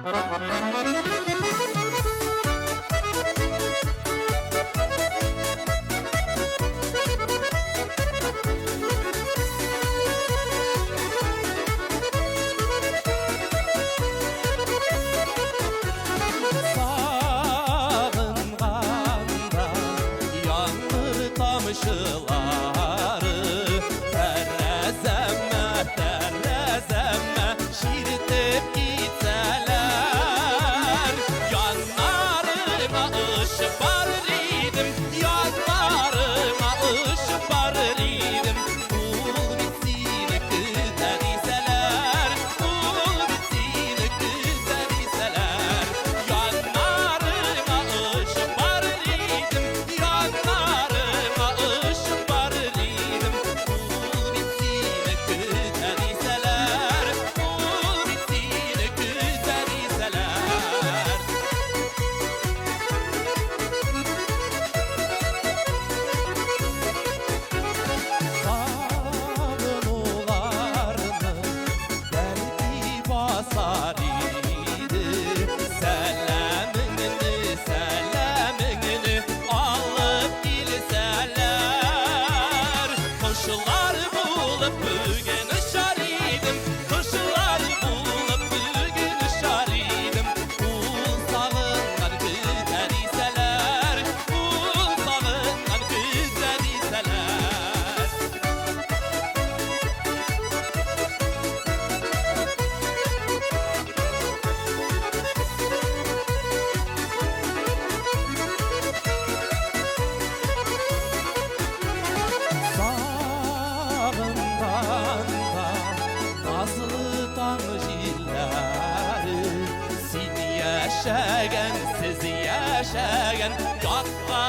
Sağınğanda yağmur tamışları terrezemme, terrezemme şiritip gitseler. Yanlarıma ışık var idim, yanlarıma ışık var idim. Kul bitsin güzel iseler, kul bitsin güzel iseler. Yanlarıma ışık var idim, yanlarıma ışık var idim. Kul bitsin güzel iseler, kul bitsin güzel iseler. Savunularını belki basar idi. Selamını, selamını alıp gilseler. Kuşlar bulup bugün uçar idim, kuşlar bulup bugün uçar idim. Kul sağınlar güzel iseler, kul sağınlar güzel iseler. Sağından da nazlı tanjilleri, sin yaşayan, siz yaşayan, katla